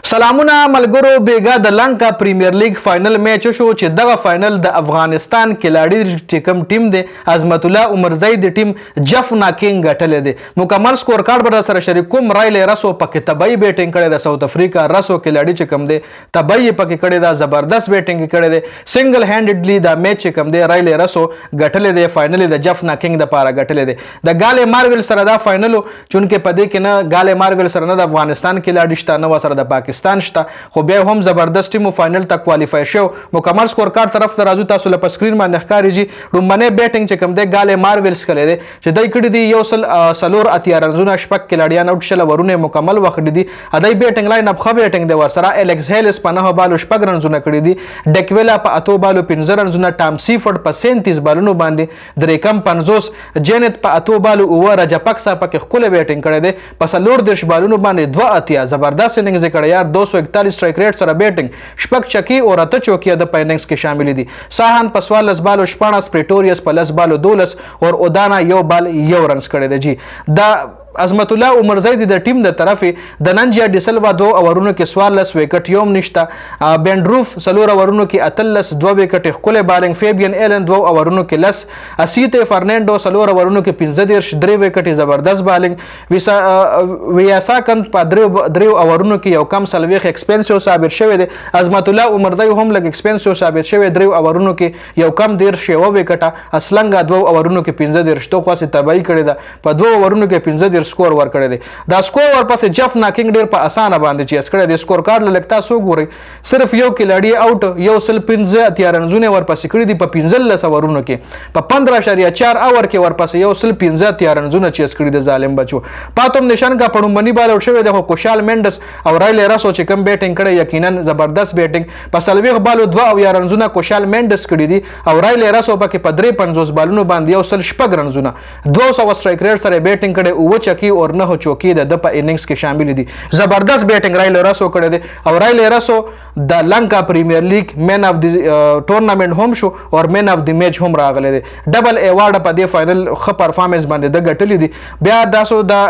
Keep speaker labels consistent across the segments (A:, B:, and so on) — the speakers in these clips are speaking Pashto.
A: سلامونه ملګرو بیګا د لنکا پریمیر لیگ فائنل میچ شو چې دغه فائنل د افغانستان کلاړي چې کوم ټیم دی عظمت الله عمرزی د ټیم جفنا کینګ غټل دی مکمل سکور کارت بر سره شریک کوم رایل رسو پکې تبعی بیټینګ کړي د ساوث افریقا رسو کلاړي چې کوم دی تبعی پکې کړي دا زبردست بیټینګ کړي دی سنگل هینډډلی دا میچ چې کوم دی رایل رسو غټل دی فائنل د جفنا کینګ د پاره غټل دی د ګاله مارول سره دا فائنل چونکه پدې کې نه ګاله مارول سره نه د افغانستان کلاړي شته نه سره د پاکستان شته خو بیا هم زبردست ټیم فائنل ته کوالیفای شو مکمل سکور کارت طرف ته راځو تاسو له سکرین باندې ښکارېږي رومبنه بیټینګ چې کوم دی ګاله مارولز کړی دی چې دای کړي دی یو سلور اتیا رنزونه شپږ کلاډیان اوټ شل ورونه مکمل وخت دی ادای بیټینګ لاین اپ خو بیټینګ دی ورسره الکس هیلس په 9 بالو شپږ رنزونه کړی دی ډیکویلا په 8 بالو 15 رنزونه ټام سیفورد په 37 بالونو باندې درې کم 50 جینت په 8 بالو او رجپکسا په خپل بیټینګ کړی دی په سلور د بالونو باندې 2 اتیا زبردست اننګز کړی یار 241 سټرایک ریټ سره بیټینګ شپږ چکی او راته چوکیا د پایننګز کې شامل دي ساهن په 14 بالو 14 پریټوریس په 10 بالو 12 او اودانا یو بال یو رنز کړی دی جی دا عظمت الله عمرزی د ټیم د طرفې د ننجیا ډیسلوا 2 اورونو کې 14 وکټ یوم نشته بینډروف سلور اورونو کې اتلس 2 وکټ خپل بالنګ فیبین ایلن 2 اورونو کې لس اسیته فرناندو سلور اورونو کې 15 3 وکټ زبردست بالنګ ویاسا کن په 3 اورونو کې یو کم سلويخ ایکسپنسیو ثابت شوی دی عظمت الله عمرزی هم لګ ایکسپنسیو ثابت شوی 3 اورونو کې یو کم دیر شو وکټه اسلنګا 2 اورونو کې 15 شتو خاصه تبعی کړی دا په 2 اورونو کې 15 سکور ور کړی دی دا سکور ورپسې جفنا کینګ ډیر په اسانه باندې چیز کړی دی سکور کارت لکتا سو ګوري صرف یو کلاډي اوټ یو سل 15 اتیا رنزونه ورپسې کړی دی په 15 سورونو کې په 15.4 اور کې ورپسې یو سل 15 اتیا رنزونه چیز کړی دی ظالم بچو پاتم نشان کا پړومبني بال اوټ شوی دی خو کوشال منډس او رایل راسو چې کم بیټینګ کړی یقینا زبردست بیټینګ په سلويغ بالو 2 او یا رنزونه کوشال منډس کړی دی او رایل راسو پکې په 350 بالونو باندې یو سل شپږ رنزونه 200 سټرایک ریټ سره بیټینګ کړي او چکی اور نه چوکی د په اننګز کې شامل دي زبردست بیټینګ رایل راسو کړی دی او رایل راسو د لنکا پریمیر لیگ مین اف دی ټورنمنت هم شو او مین اف دی میچ هم راغلی دی ډبل ایوارډ په دې فائنل خ پرفارمنس باندې د غټلی دی بیا تاسو د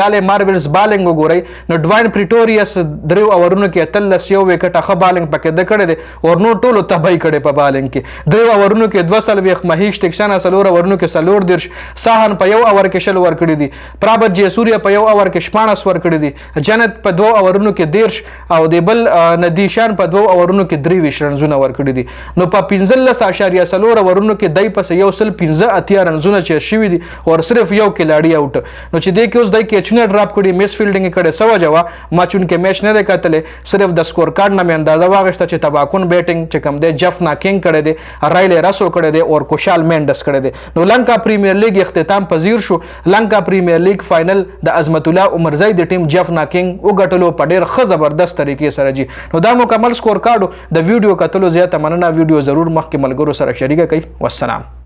A: ګاله مارولز بالنګ وګورئ نو ډواین پریټوریس درو اورونو کې اتلس یو وکټه خ بالنګ پکې د کړی دی او نو ټولو تبعی کړي په بالنګ کې درو اورونو کې 200 ویخ مهیش ټکشانا سلور اورونو کې سلور درش ساهن په یو اور کې شل ور کړی دی پرابت جی سوریا په یو اور کې 14 ور کړی دی جنت په 2 اورونو کې 10 او د بل ندیشان په 2 اورونو کې 23 رنزونه ور کړی دي نو په 15.4 اورونو کې دای په یو سل 15 اتیا رنزونه چې شوی دي او صرف یو کلاډي اوټ نو چې دې کې اوس دای کې چونه ډراپ کړی میس فیلډینګ کړي سو جوا ما چون کې میچ نه کتلې صرف د سکور کارت نه اندازه واغشته چې تباکون بیټینګ چې کم دی جفنا کینګ کړی دی رایل راسو کړی دی او کوشال منډس کړی دی نو لنکا پریمیر لیگ اختتام پذیر شو لنکا پریمیر لیگ فائنل د عظمت الله عمرزی د ټیم جفنا کینګ او غټلو په ډیر ښه زبردست طریقې سره جی نو دا مکمل سکور کارت د ویډیو کتلو زیاته مننه ویډیو ضرور مخکې ملګرو سره شریک کړئ والسلام